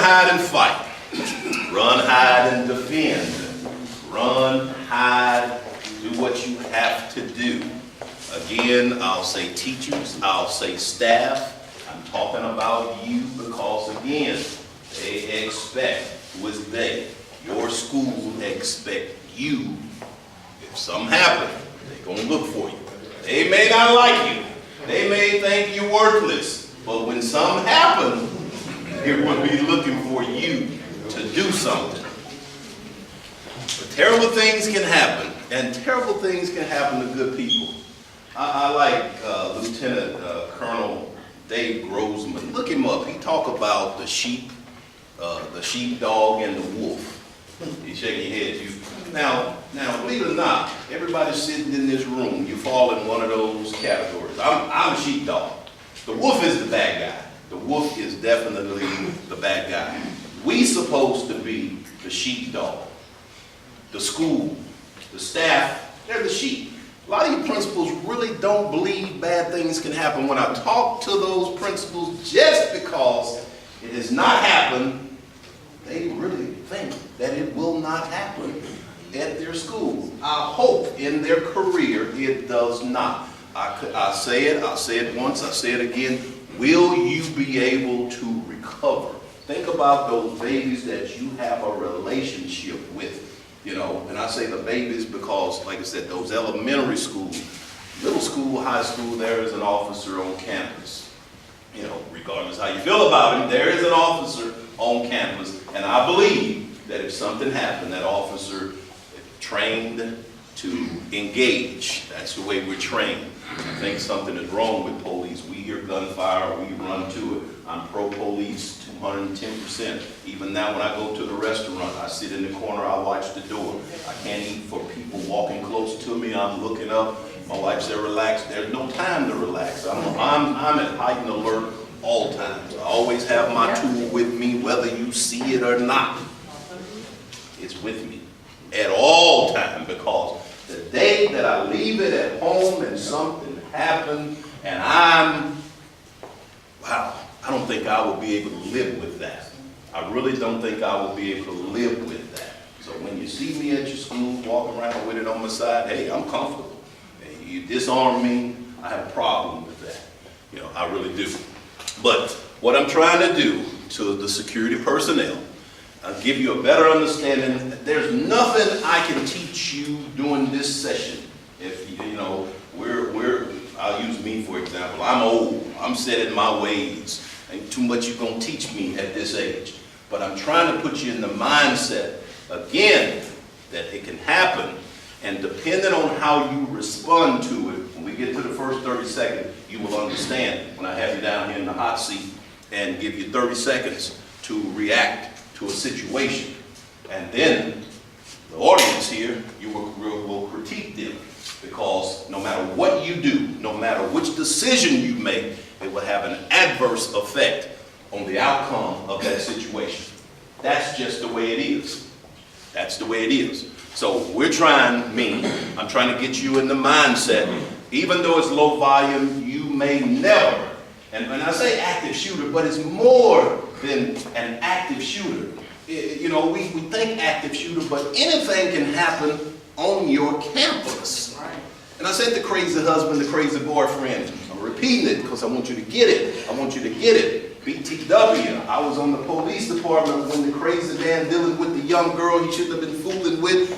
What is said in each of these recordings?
hide, and fight. Run, hide, and defend. Run, hide, do what you have to do. Again, I'll say teachers, I'll say staff. I'm talking about you because, again, they expect, who is they? Your school expect you. If something happens, they're going to look for you. They may not like you. They may think you're worthless. But when something happens, they will be looking for you to do something. But terrible things can happen, and terrible things can happen to good people. I like Lieutenant Colonel Dave Grossman. Look him up. He talk about the sheepdog and the wolf. You shake your head. Now, believe it or not, everybody sitting in this room, you fall in one of those categories. I'm a sheepdog. The wolf is the bad guy. The wolf is definitely the bad guy. We supposed to be the sheepdog. The school, the staff, they're the sheep. A lot of you principals really don't believe bad things can happen. When I talk to those principals, just because it has not happened, they really think that it will not happen at their school. I hope in their career it does not. I'll say it once, I'll say it again. Will you be able to recover? Think about those babies that you have a relationship with. You know, and I say the babies because, like I said, those elementary schools, middle school, high school, there is an officer on campus. You know, regardless how you feel about him, there is an officer on campus. And I believe that if something happened, that officer trained to engage. That's the way we're trained. I think something is wrong with police. We hear gunfire, we run to it. I'm pro-police 210%. Even now when I go to the restaurant, I sit in the corner, I watch the door. I can't eat for people walking close to me. I'm looking up. My wife said, relax. There's no time to relax. I'm at heightened alert all times. I always have my tool with me, whether you see it or not. It's with me at all times, because the day that I leave it at home and something happened and I don't think I will be able to live with that. I really don't think I will be able to live with that. So when you see me at your school walking around with it on my side, hey, I'm comfortable. Hey, you disarm me, I have a problem with that. You know, I really do. But what I'm trying to do to the security personnel, I'll give you a better understanding. There's nothing I can teach you during this session. If you know, I'll use me for example. I'm old. I'm set in my ways. Ain't too much you're gonna teach me at this age. But I'm trying to put you in the mindset again that it can happen, and depending on how you respond to it, when we get to the first 30 seconds, you will understand when I have you down here in the hot seat and give you 30 seconds to react to a situation. And then the audience here, you will critique them, because no matter what you do, no matter which decision you make, it will have an adverse effect on the outcome of that situation. That's just the way it is. That's the way it is. So I'm trying to get you in the mindset, even though it's low volume, you may never, and when I say active shooter, but it's more than an active shooter. You know, we think active shooter, but anything can happen on your campus. And I said the crazy husband, the crazy boyfriend. I'm repeating it because I want you to get it. I want you to get it. BTW. I was on the police department when the crazy man dealing with the young girl he shouldn't have been fooling with.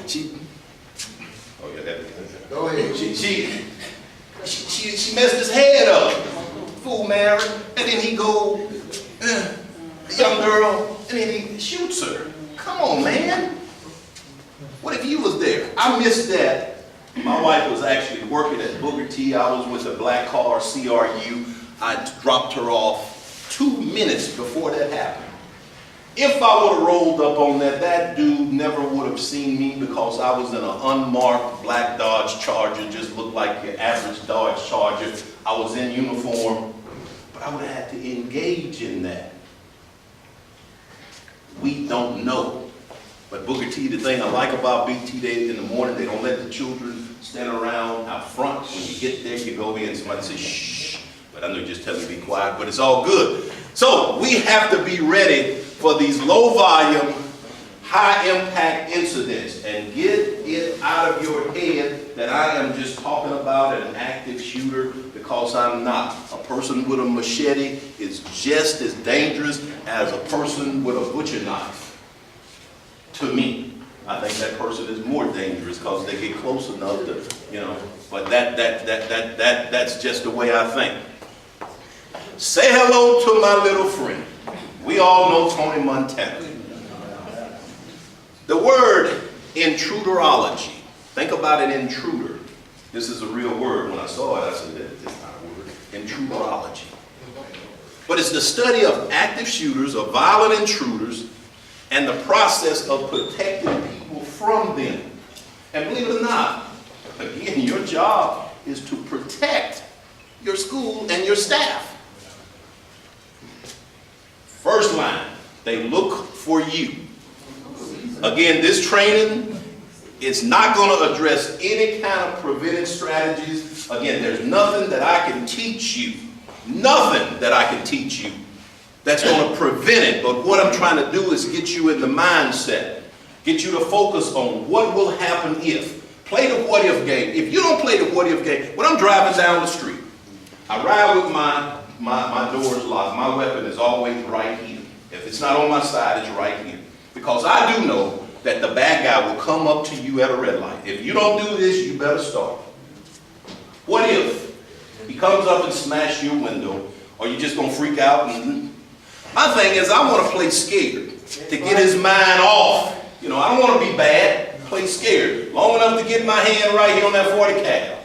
Go ahead. She messed his head up. Fool Mary. And then he go, the young girl, and then he shoots her. Come on, man. What if you was there? I missed that. My wife was actually working at Booker T. I was with a black car, CRU. I dropped her off 2 minutes before that happened. If I would have rolled up on that, that dude never would have seen me, because I was in an unmarked black Dodge Charger, just looked like your average Dodge Charger. I was in uniform, but I would have had to engage in that. We don't know. But Booker T, the thing I like about BT, they in the morning, they don't let the children stand around out front. When you get there, you go in, somebody says, shh. But I know you're just telling me to be quiet, but it's all good. So we have to be ready for these low volume, high impact incidents, and get it out of your head that I am just talking about an active shooter, because I'm not. A person with a machete is just as dangerous as a person with a butcher knife. To me, I think that person is more dangerous because they get close enough to, you know, but that's just the way I think. Say hello to my little friend. We all know Tony Montana. The word intruderology. Think about an intruder. This is a real word. When I saw it, I said, that's not a word. Intruderology. But it's the study of active shooters, of violent intruders, and the process of protecting people from them. And believe it or not, again, your job is to protect your school and your staff. First line, they look for you. Again, this training is not going to address any kind of preventive strategies. Again, there's nothing that I can teach you, nothing that I can teach you that's going to prevent it. But what I'm trying to do is get you in the mindset, get you to focus on what will happen if. Play the what if game. If you don't play the what if game, when I'm driving down the street, I ride with my doors locked. My weapon is always right here. If it's not on my side, it's right here. Because I do know that the bad guy will come up to you at a red light. If you don't do this, you better start. What if he comes up and smashes your window, or you just going to freak out? My thing is, I want to play scared to get his mind off. You know, I don't want to be bad. Play scared. Long enough to get my hand right here on that 40 cal.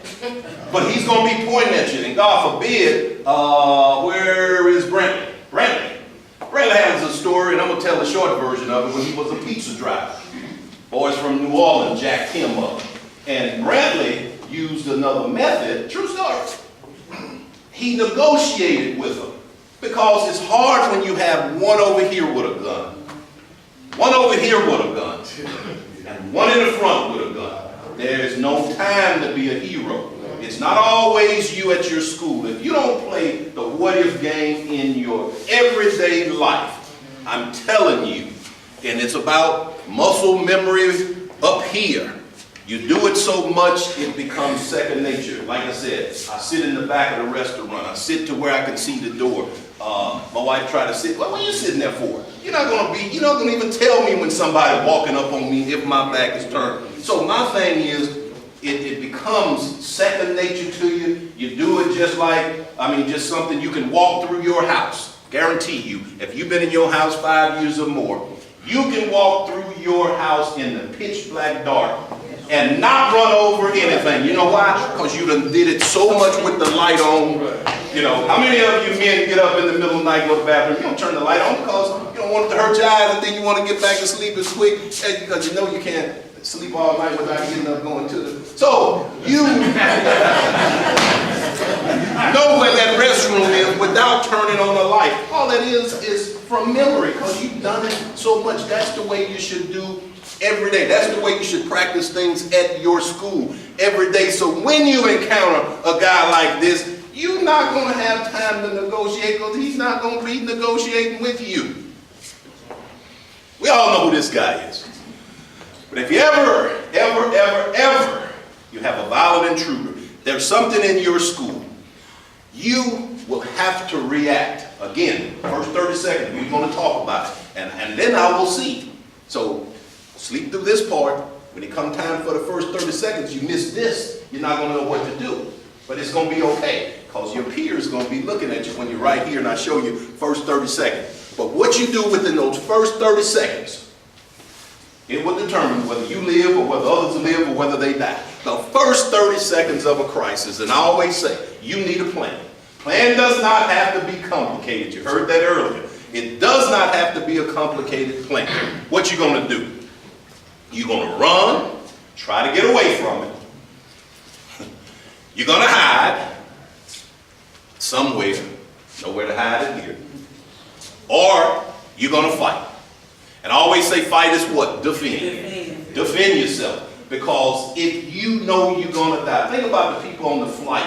But he's going to be pointing at you. And God forbid, where is Brantley? Brantley has a story, and I'm going to tell the short version of it, when he was a pizza driver. Boys from New Orleans jacked him up. And Brantley used another method, true story. He negotiated with him. Because it's hard when you have one over here with a gun, one over here with a gun, and one in the front with a gun. There is no time to be a hero. It's not always you at your school. If you don't play the what if game in your everyday life, I'm telling you, and it's about muscle memory up here. You do it so much, it becomes second nature. Like I said, I sit in the back of the restaurant. I sit to where I can see the door. My wife tried to sit. Well, what are you sitting there for? You're not going to even tell me when somebody walking up on me if my back is turned. So my thing is, it becomes second nature to you. You do it just like, just something you can walk through your house. Guarantee you, if you've been in your house 5 years or more, you can walk through your house in the pitch black dark and not run over anything. You know why? Because you done did it so much with the light on. You know, how many of you men get up in the middle of the night, go to the bathroom, you don't turn the light on because you don't want it to hurt your eyes, and then you want to get back to sleep as quick, because you know you can't sleep all night without getting up going to the... So, you know where that restroom is without turning on the light. All that is from memory, because you've done it so much. That's the way you should do every day. That's the way you should practice things at your school every day. So when you encounter a guy like this, you're not going to have time to negotiate because he's not going to be negotiating with you. We all know who this guy is. But if you ever you have a violent intruder, there's something in your school, you will have to react. Again, first 30 seconds, we're going to talk about it. And then I will see. So sleep through this part. When it comes time for the first 30 seconds, you miss this, you're not going to know what to do. But it's going to be okay, because your peers are going to be looking at you when you're right here, and I show you first 30 seconds. But what you do within those first 30 seconds, it will determine whether you live or whether others live or whether they die. The first 30 seconds of a crisis, and I always say, you need a plan. Plan does not have to be complicated. You heard that earlier. It does not have to be a complicated plan. What you going to do? You're going to run, try to get away from it. You're going to hide somewhere, nowhere to hide it here. Or you're going to fight. And I always say fight is what? Defend. Defend yourself. Because if you know you're going to die. Think about the people on the flight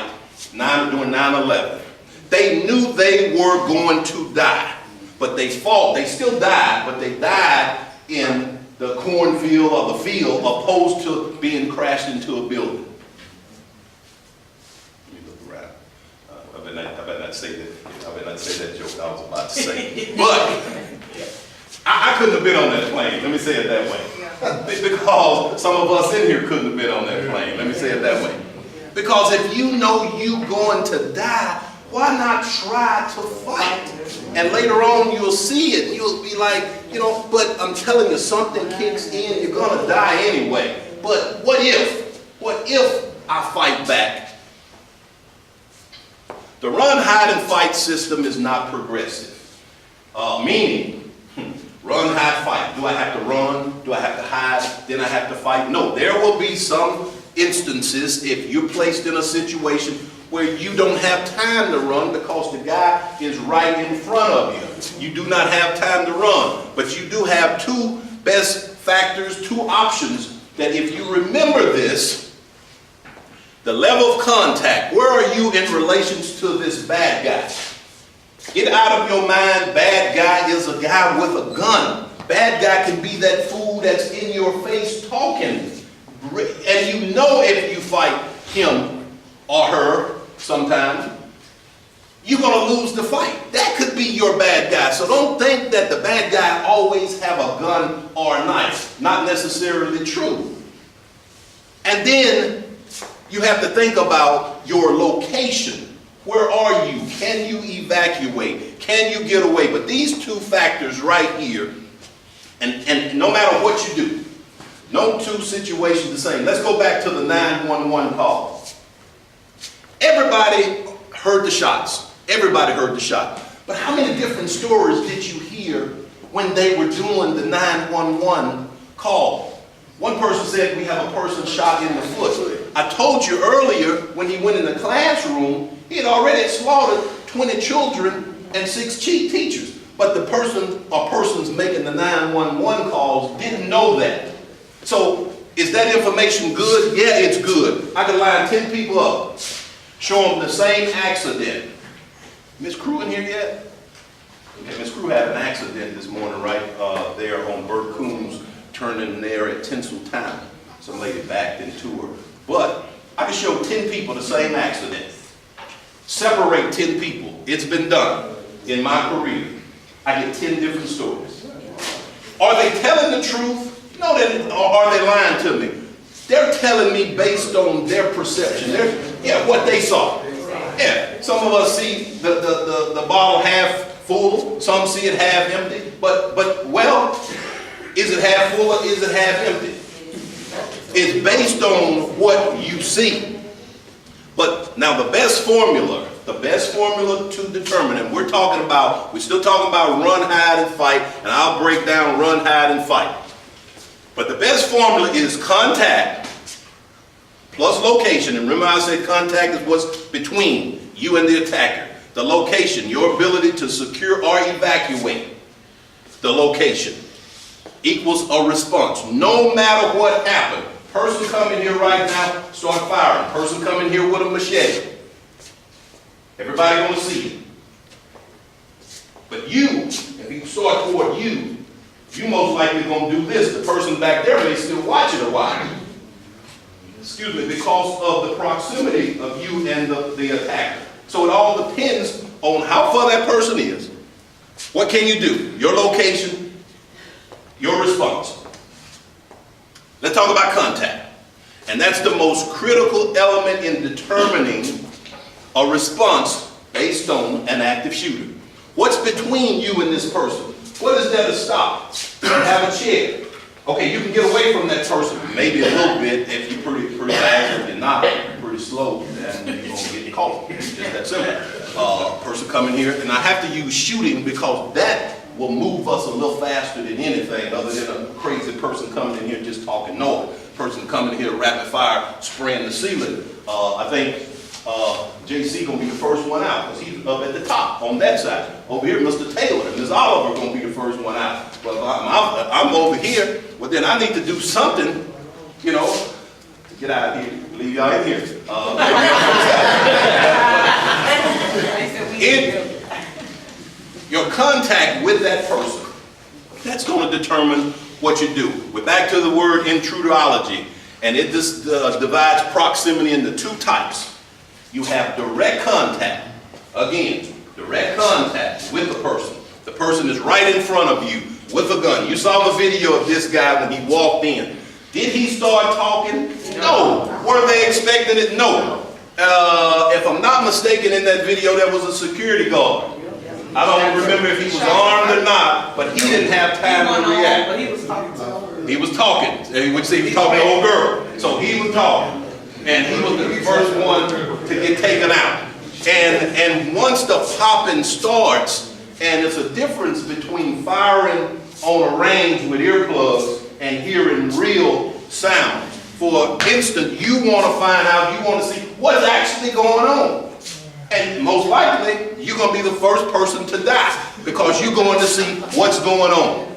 during 9/11. They knew they were going to die. but they still died, but they died in the cornfield or the field opposed to being crashed into a building. Let me look around. I better not say that. I better not say that joke I was about to say. But I couldn't have been on that plane. Let me say it that way. Because some of us in here couldn't have been on that plane. Let me say it that way. Because if you know you're going to die, why not try to fight? And later on you'll see it. You'll be like, you know, but I'm telling you, something kicks in, you're going to die anyway. But what if I fight back? The run, hide, and fight system is not progressive. Meaning, run, hide, fight. Do I have to run? Do I have to hide? Then I have to fight? No, there will be some instances if you're placed in a situation where you don't have time to run because the guy is right in front of you. You do not have time to run, but you do have two best factors, two options that if you remember this, the level of contact, where are you in relations to this bad guy? Get out of your mind, bad guy is a guy with a gun. Bad guy can be that fool that's in your face talking. And you know if you fight him or her sometimes, you're going to lose the fight. That could be your bad guy. So don't think that the bad guy always have a gun or a knife. Not necessarily true. And then you have to think about your location. Where are you? Can you evacuate? Can you get away? But these two factors right here, and no matter what you do, no two situations the same. Let's go back to the 911 call. Everybody heard the shots. Everybody heard the shot. But how many different stories did you hear when they were doing the 911 call? One person said we have a person shot in the foot. I told you earlier when he went in the classroom, he had already slaughtered 20 children and 6 teachers. But the person or persons making the 911 calls didn't know that. So is that information good? Yeah, it's good. I can line 10 people up, show them the same accident. Miss Crew in here yet? Okay, Miss Crew had an accident this morning right there on Bert Coombs, turning there at Tinseltown. Some lady backed into her. But I can show 10 people the same accident. Separate 10 people. It's been done in my career. I get 10 different stories. Are they telling the truth? No, or are they lying to me? They're telling me based on their perception. What they saw. Yeah, some of us see the bottle half full. Some see it half empty. But well, is it half full or is it half empty? It's based on what you see. But now the best formula to determine, and we're still talking about run, hide, and fight, and I'll break down run, hide, and fight. But the best formula is contact plus location. And remember I said contact is what's between you and the attacker. The location, your ability to secure or evacuate the location, equals a response. No matter what happened. Person coming here right now, start firing. Person coming here with a machete. Everybody gonna see it. But you, if you start toward you most likely gonna do this. The person back there may still watch it a while. Excuse me, because of the proximity of you and the attacker. So it all depends on how far that person is. What can you do? Your location, your response. Let's talk about contact. And that's the most critical element in determining a response based on an active shooter. What's between you and this person? What is there to stop? You have a chair. Okay, you can get away from that person, maybe a little bit if you're pretty fast. If you're not, pretty slow, then you're going to get caught. It's just that simple. Person coming here, and I have to use shooting because that will move us a little faster than anything other than a crazy person coming in here just talking noise. Person coming in here rapid fire, spraying the ceiling. I think JC gonna be the first one out because he's up at the top on that side. Over here, Mr. Taylor and Ms. Oliver are gonna be the first one out. But if I'm over here, well then I need to do something, you know, to get out of here, leave y'all in here. Your contact with that person, that's going to determine what you do. We're back to the word intruderology, and it just divides proximity into two types. You have direct contact. Again, direct contact with the person. The person is right in front of you with a gun. You saw the video of this guy when he walked in. Did he start talking? No. Were they expecting it? No. If I'm not mistaken, in that video there was a security guard. I don't remember if he was armed or not, but he didn't have time to react. But he was talking. He was talking. He would say he was talking to an old girl. So he was talking. And he was the first one to get taken out. And once the popping starts, and there's a difference between firing on a range with earplugs and hearing real sound. For instance, you want to find out, you want to see what's actually going on. And most likely, you're going to be the first person to die because you're going to see what's going on.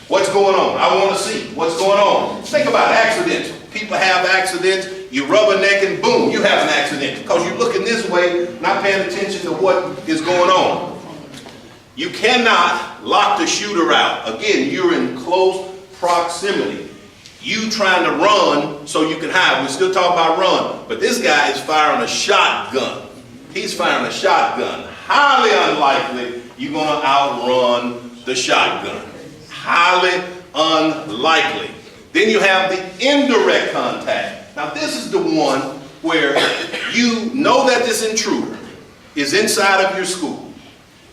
What's going on? I want to see what's going on. Think about accidents. People have accidents. You rubberneck and boom, you have an accident because you're looking this way, not paying attention to what is going on. You cannot lock the shooter out. Again, you're in close proximity. You trying to run so you can hide. We're still talking about run, but this guy is firing a shotgun. He's firing a shotgun. Highly unlikely you're going to outrun the shotgun. Highly unlikely. Then you have the indirect contact. Now this is the one where you know that this intruder is inside of your school.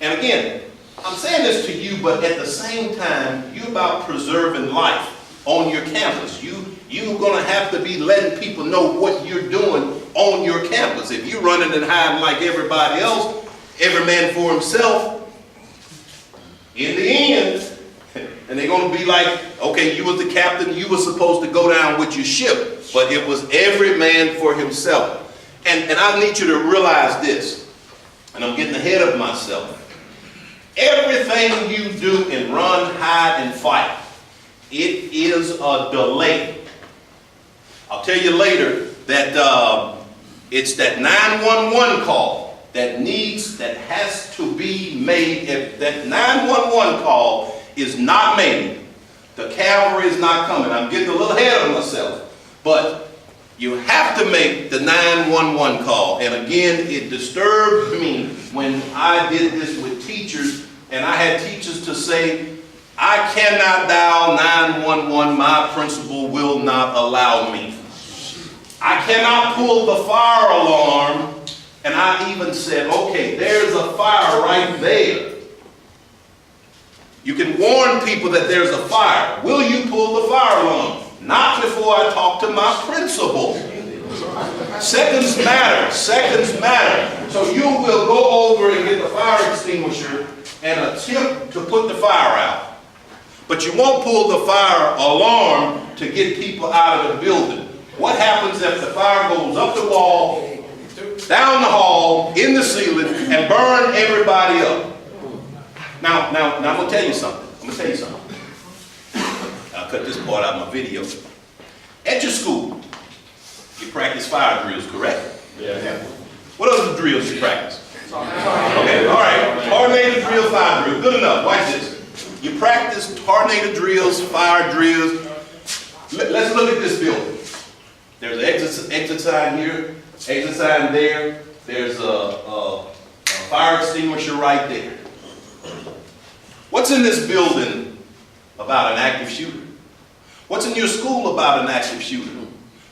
And again, I'm saying this to you, but at the same time, you're about preserving life on your campus. You're going to have to be letting people know what you're doing on your campus. If you're running and hiding like everybody else, every man for himself, in the end, and they're going to be like, okay, you was the captain, you were supposed to go down with your ship, but it was every man for himself. And I need you to realize this, and I'm getting ahead of myself. Everything you do in run, hide, and fight, it is a delay. I'll tell you later that it's that 911 call that has to be made. If that 911 call is not made, the cavalry is not coming. I'm getting a little ahead of myself, but you have to make the 911 call. And again, it disturbed me when I did this with teachers, and I had teachers to say, I cannot dial 911, my principal will not allow me. I cannot pull the fire alarm, and I even said, okay, there's a fire right there. You can warn people that there's a fire. Will you pull the fire alarm? Not before I talk to my principal. Seconds matter. Seconds matter. So you will go over and get the fire extinguisher and attempt to put the fire out. But you won't pull the fire alarm to get people out of the building. What happens if the fire goes up the wall, down the hall, in the ceiling, and burn everybody up? Now I'm going to tell you something. I'll cut this part out of my video. At your school, you practice fire drills, correct? Yeah. What other drills you practice? Okay, all right. Tornado drill, fire drill. Good enough. Watch this. You practice tornado drills, fire drills. Let's look at this building. There's an exit sign here, exit sign there. There's a fire extinguisher right there. What's in this building about an active shooter? What's in your school about an active shooter?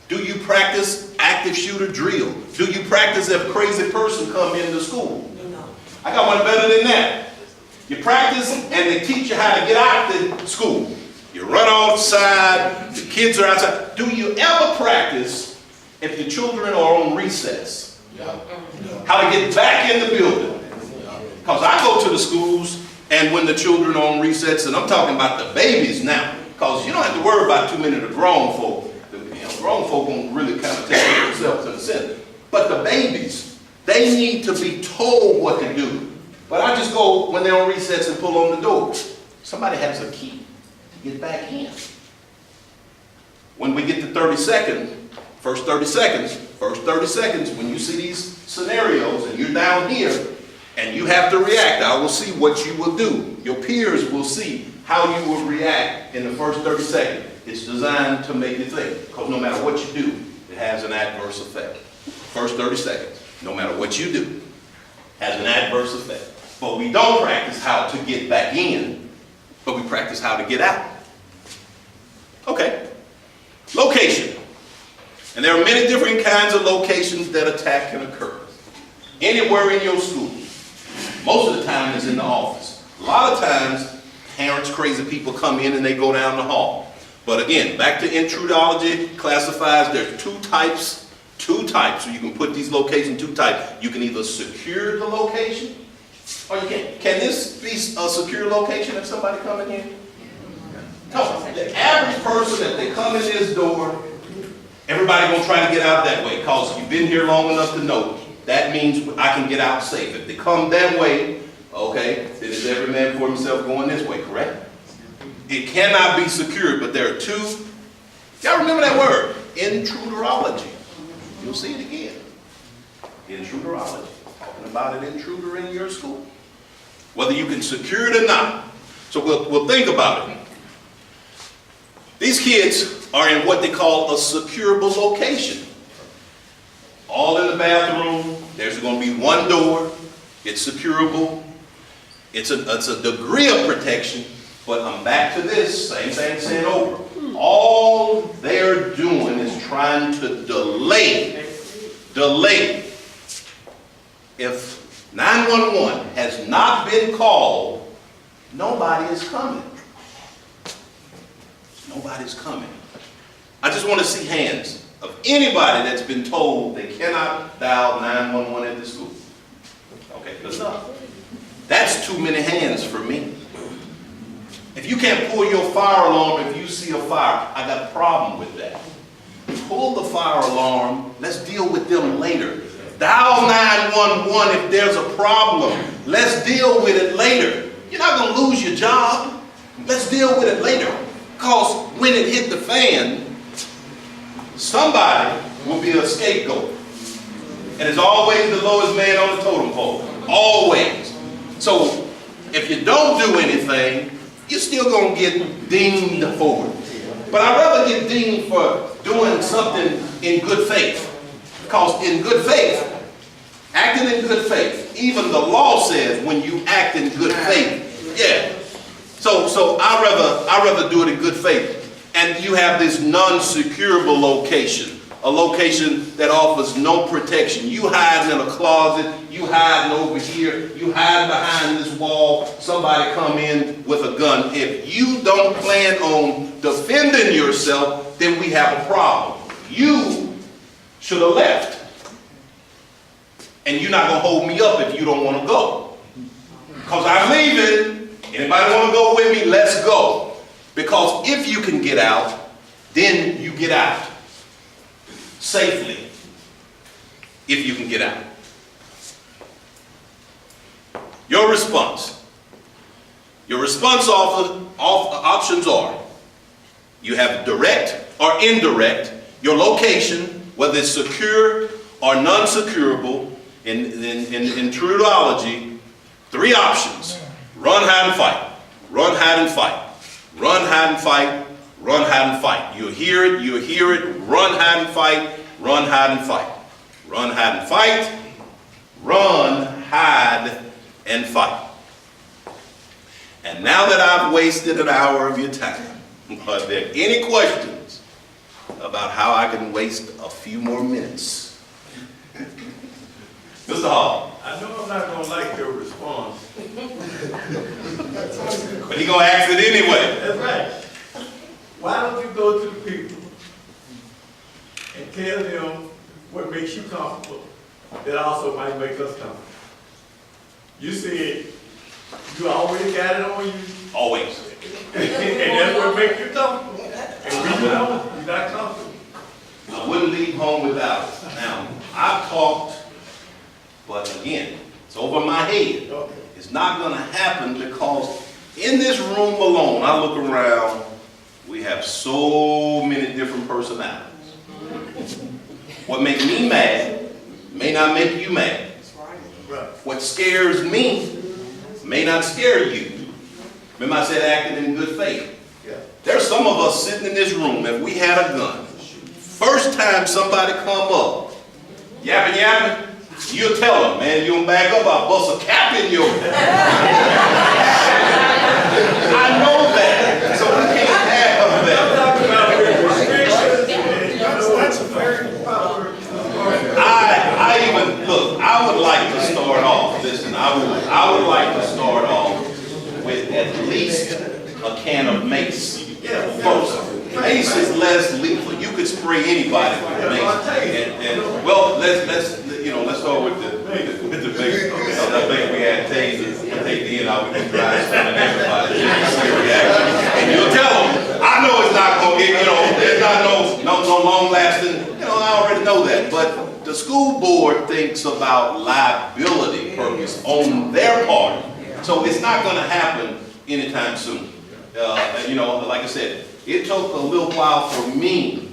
Do you practice active shooter drill? Do you practice if a crazy person come into school? No. I got one better than that. You practice and they teach you how to get out of school. You run outside, the kids are outside. Do you ever practice if your children are on recess? Yeah. How to get back in the building? Because I go to the schools and when the children are on recess, and I'm talking about the babies now, because you don't have to worry about too many of the grown folk. Grown folk won't really kind of take care of themselves in a sense. But the babies, they need to be told what to do. But I just go when they're on recess and pull on the door. Somebody has a key to get back in. When we get to 30 seconds, first 30 seconds, when you see these scenarios and you're down here, And you have to react. I will see what you will do. Your peers will see how you will react in the first 30 seconds. It's designed to make you think, because no matter what you do, it has an adverse effect. First 30 seconds, no matter what you do, has an adverse effect. But we don't practice how to get back in, but we practice how to get out. Okay. Location. And there are many different kinds of locations that attack can occur. Anywhere in your school. Most of the time it's in the office. A lot of times, parents, crazy people come in and they go down the hall. But again, back to intrudology classifies, there's two types, so you can put these locations two types. You can either secure the location, or you can't. Can this be a secure location if somebody coming in? No, the average person, if they come in this door, everybody gonna try to get out that way, because you've been here long enough to know, that means I can get out safe. If they come that way, okay, then it's every man for himself going this way, correct? It cannot be secured, but there are two. Y'all remember that word? Intruderology. You'll see it again. Intruderology. Talking about an intruder in your school. Whether you can secure it or not. So we'll think about it. These kids are in what they call a securable location. All in the bathroom. There's going to be one door. It's securable. It's a degree of protection. But I'm back to this, same thing said over. All they're doing is trying to delay. If 911 has not been called, nobody is coming. Nobody's coming. I just want to see hands of anybody that's been told they cannot dial 911 at the school. Okay, good enough. That's too many hands for me. If you can't pull your fire alarm if you see a fire, I got a problem with that. Pull the fire alarm. Let's deal with them later. Dial 911 if there's a problem. Let's deal with it later. You're not going to lose your job. Let's deal with it later. Because when it hit the fan, somebody will be a scapegoat. And it's always the lowest man on the totem pole. Always. So if you don't do anything, you're still going to get dinged for it. But I'd rather get dinged for doing something in good faith. Because in good faith, acting in good faith, even the law says when you act in good faith, yeah. So I'd rather do it in good faith. And you have this non-securable location. A location that offers no protection. You hiding in a closet, you hiding over here, you hiding behind this wall, somebody come in with a gun. If you don't plan on defending yourself, then we have a problem. You should have left. And you're not going to hold me up if you don't want to go. Because I'm leaving. Anybody want to go with me? Let's go. Because if you can get out, then you get out. Safely, if you can get out. Your response. Your response options are, you have direct or indirect, your location, whether it's secure or non-securable, in intrudology, three options. Run, hide, and fight. Run, hide, and fight. Run, hide, and fight. Run, hide, and fight. You hear it, run, hide, and fight, run, hide, and fight. Run, hide, and fight, run, hide, and fight. And now that I've wasted an hour of your time, are there any questions about how I can waste a few more minutes? Mr. Hall. I know I'm not going to like your response. But he's going to ask it anyway. That's right. Why don't you go to the people and tell them what makes you comfortable that also might make us comfortable? You said you always got it on you. Always. And that's what makes you comfortable. And we know you're not comfortable. I wouldn't leave home without it. Now, I've talked, but again, it's over my head. Okay. It's not going to happen because in this room alone, I look around, we have so many different personalities. What makes me mad may not make you mad. Right. What scares me may not scare you. Remember I said acting in good faith. Yeah. There's some of us sitting in this room, if we had a gun, first time somebody come up, yapping, you'll tell them, man, you don't back up, I'll bust a cap in your head. I know that, so we can't have that. That's a very I would like to start off, listen, I would like to start off with at least a can of mace first. Mace is less lethal. You could spray anybody with mace. And well, let's start with the mace. I think we had tasers. We take the end out, we can drive something everybody. See a reaction. And you'll tell them, I know it's not going to get, there's not no long lasting, I already know that. But the school board thinks about liability purpose on their part. So it's not going to happen anytime soon. Like I said, it took a little while for me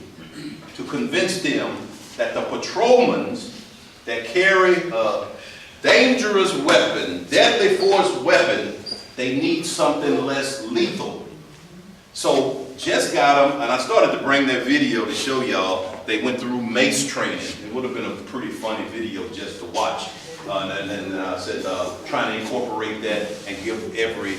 to convince them that the patrolmen that carry a dangerous weapon, deadly force weapon, they need something less lethal. So just got them, and I started to bring that video to show y'all. They went through mace training. It would have been a pretty funny video just to watch. And then I said, trying to incorporate that and give every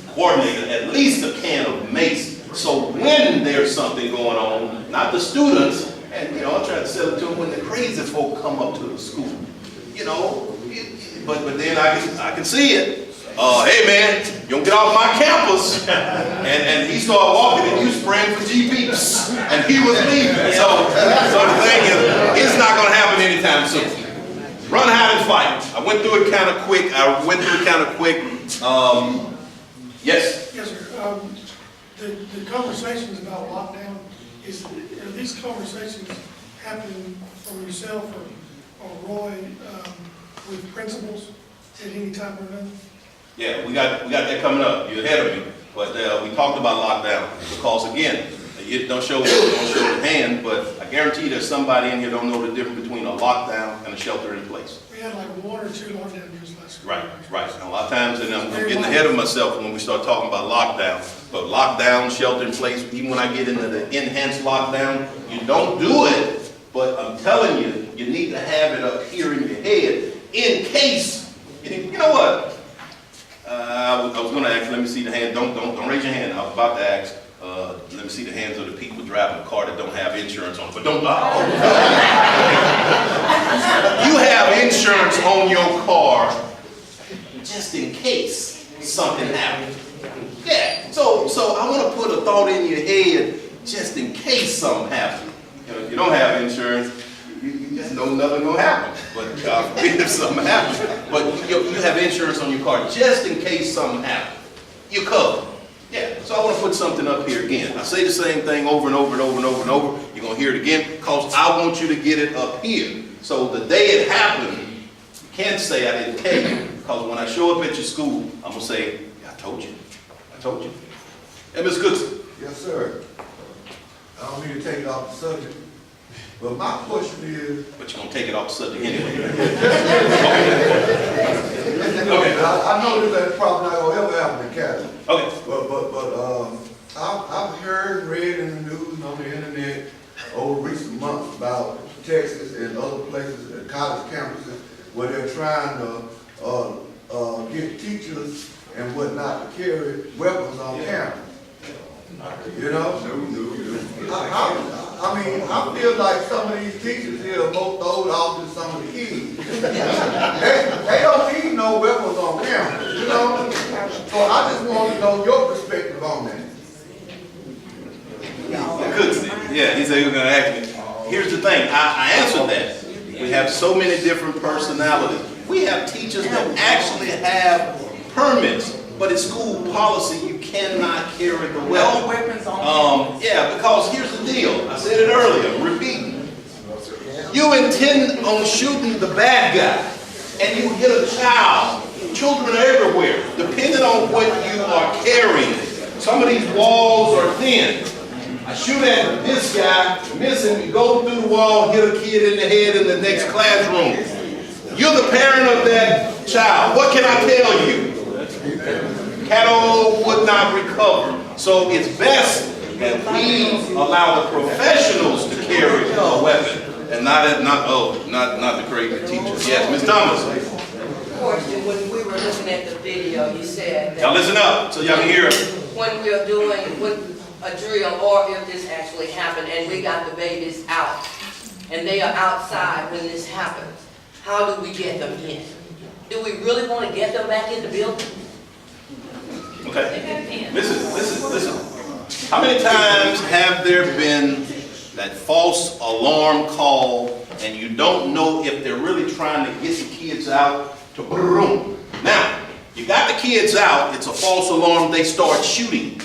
coordinator at least a can of mace. So when there's something going on, not the students, and I try to sell it to them when the crazy folk come up to the school. But then I can see it. Hey man, you don't get off my campus. And he started walking and you sprang for GPs. And he was leaving. So the thing is, it's not going to happen anytime soon. Run, hide, and fight. I went through it kind of quick. Yes? Yes, sir. The conversations about lockdown, are these conversations happening from yourself or Roy with principals at any time or another? Yeah, we got that coming up. You're ahead of me. But we talked about lockdown because again, it don't show the hand, but I guarantee there's somebody in here don't know the difference between a lockdown and a shelter in place. We had like 1 or 2 lockdown years last year. Right. And a lot of times, and I'm getting ahead of myself when we start talking about lockdown. But lockdown, shelter in place, even when I get into the enhanced lockdown, you don't do it, but I'm telling you, you need to have it up here in your head in case, you know what? I was going to ask, let me see the hand, don't raise your hand, I was about to ask, let me see the hands of the people driving a car that don't have insurance on, but don't, you have insurance on your car just in case something happens. Yeah, so I want to put a thought in your head just in case something happens. If you don't have insurance, you just know nothing gonna happen. But God forbid if something happens. But you have insurance on your car just in case something happens. You're covered. Yeah, so I want to put something up here again. I say the same thing over and over and over and over and over. You're gonna hear it again because I want you to get it up here. So the day it happened, you can't say I didn't tell you. Because when I show up at your school, I'm gonna say, I told you. Hey, Ms. Goodson. Yes, sir. I don't need to take it off the subject, but my question is... But you're going to take it off the subject anyway. Okay. I know this probably not going to ever happen in Caddo. Okay. But I've heard, read in the news and on the internet over recent months about Texas and other places and college campuses where they're trying to get teachers and whatnot to carry weapons on campus. I feel like some of these teachers here are more throwed off than some of the kids. they don't need no weapons on campus, So I just want to know your perspective on that. Yeah, he said he was going to ask me. Here's the thing, I answered that. We have so many different personalities. We have teachers that actually have permits, but it's school policy you cannot carry the weapon. No weapons on yeah, because here's the deal. I said it earlier, I'm repeating. You intend on shooting the bad guy, and you hit a child. Children are everywhere, depending on what you are carrying. Some of these walls are thin. I shoot at this guy, miss him, go through the wall, hit a kid in the head in the next classroom. You're the parent of that child. What can I tell you? Caddo would not recover. So it's best that we allow the professionals to carry a weapon and not the crazy teachers. Yes, Ms. Thomas. Question, when we were looking at the video, you said that Y'all listen up so y'all can hear us. when we're doing a drill, or if this actually happened, and we got the babies out, and they are outside when this happens, how do we get them in? Do we really want to get them back in the building? Okay. Listen. How many times have there been that false alarm call and you don't know if they're really trying to get the kids out to boom? Now, you got the kids out, it's a false alarm, they start shooting.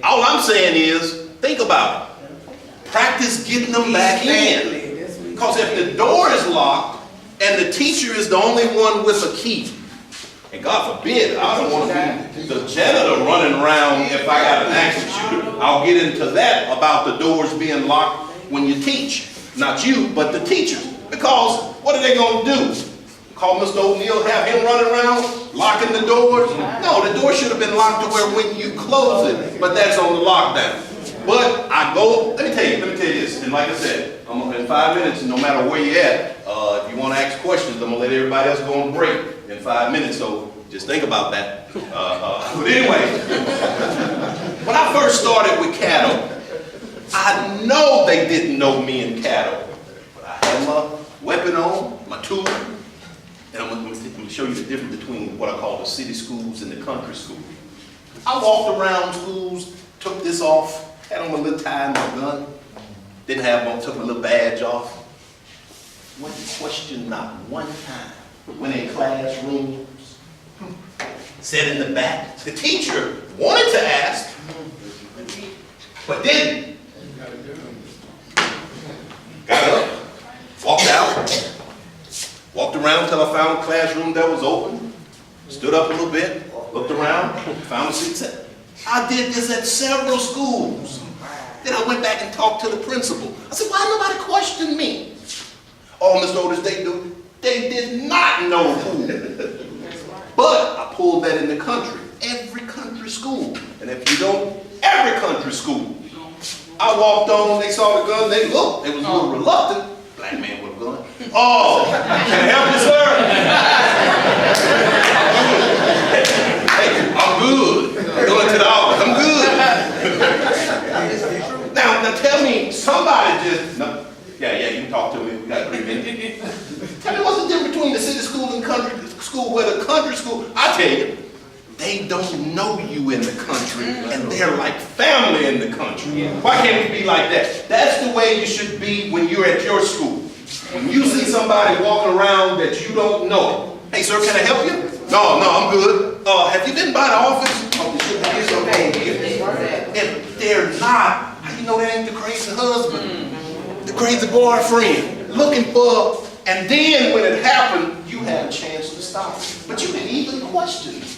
All I'm saying is, think about it. Practice getting them back in. Because if the door is locked and the teacher is the only one with a key, and God forbid, I don't want to be the janitor running around if I got an active shooter. I'll get into that about the doors being locked when you teach. Not you, but the teachers. Because what are they going to do? Call Mr. O'Neill, have him running around, locking the doors? No, the door should have been locked to where when you close it, but that's on the lockdown. But I go, let me tell you this, and like I said, I'm in 5 minutes, and no matter where you're at, if you want to ask questions, I'm going to let everybody else go on break in 5 minutes, so just think about that. But anyway, when I first started with Caddo, I know they didn't know me in Caddo, but I had my weapon on, my tool, and I'm going to show you the difference between what I call the city schools and the country schools. I walked around schools, took this off, had on my little tie and my gun, didn't have one, took my little badge off. Wasn't questioned not one time. Went in classrooms, sat in the back. The teacher wanted to ask, but didn't. Got up, walked out, walked around until I found a classroom that was open, stood up a little bit, looked around, found a seat, sat. I did this at several schools. Then I went back and talked to the principal. I said, why nobody questioned me? Oh, Mr. Otis, they did not know who. But I pulled that in the country. Every country school. And if you don't, every country school. I walked on, they saw the gun, they looked. They was a little reluctant. Black man with a gun. Oh, can I help you, sir? Hey, I'm good. Going to the office, I'm good. Now tell me, somebody just, no. Yeah, you can talk to me, we got 3 minutes. Tell me what's the difference between the city school and country school, where the country school, I tell you, they don't know you in the country, and they're like family in the country. Why can't we be like that? That's the way you should be when you're at your school. When you see somebody walking around that you don't know, hey sir, can I help you? No, I'm good. Have you been by the office? Oh, it's okay. If they're not, how you know that ain't the crazy husband? The crazy boyfriend, looking for, and then when it happened, you had a chance to stop it. But you didn't even question it.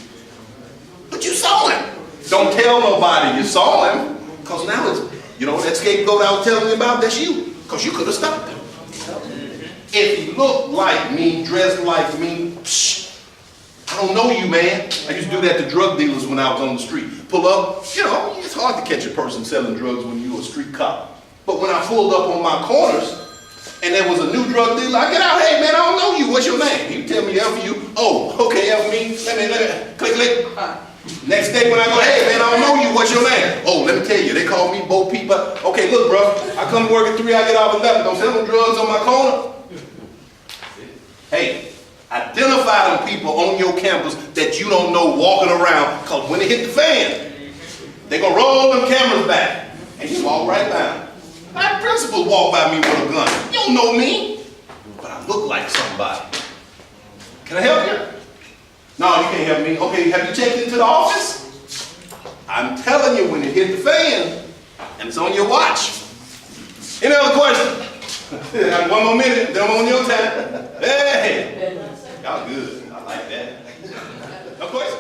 But you saw him. Don't tell nobody you saw him, because now it's, that scapegoat I was telling you about, that's you, because you could have stopped him. If he looked like me, dressed like me, psh, I don't know you, man. I used to do that to drug dealers when I was on the street. Pull up, it's hard to catch a person selling drugs when you're a street cop. But when I pulled up on my corners, and there was a new drug dealer, I get out, hey man, I don't know you, what's your name? He tell me F you, oh, okay, F me, let me, click. Next day when I go, hey man, I don't know you, what's your name? Oh, let me tell you, they call me Bo Peep. Okay, look bro, I come to work at 3, I get off at 11, don't sell no drugs on my corner. Hey, identify them people on your campus that you don't know walking around, because when they hit the fan, they're going to roll them cameras back, and you walk right by. My principal walked by me with a gun. You don't know me, but I look like somebody. Can I help you? No, you can't help me. Okay, have you checked into the office? I'm telling you, when it hit the fan, and it's on your watch. Any other questions? One more minute, then I'm on your time. Hey, y'all good. I like that. No question?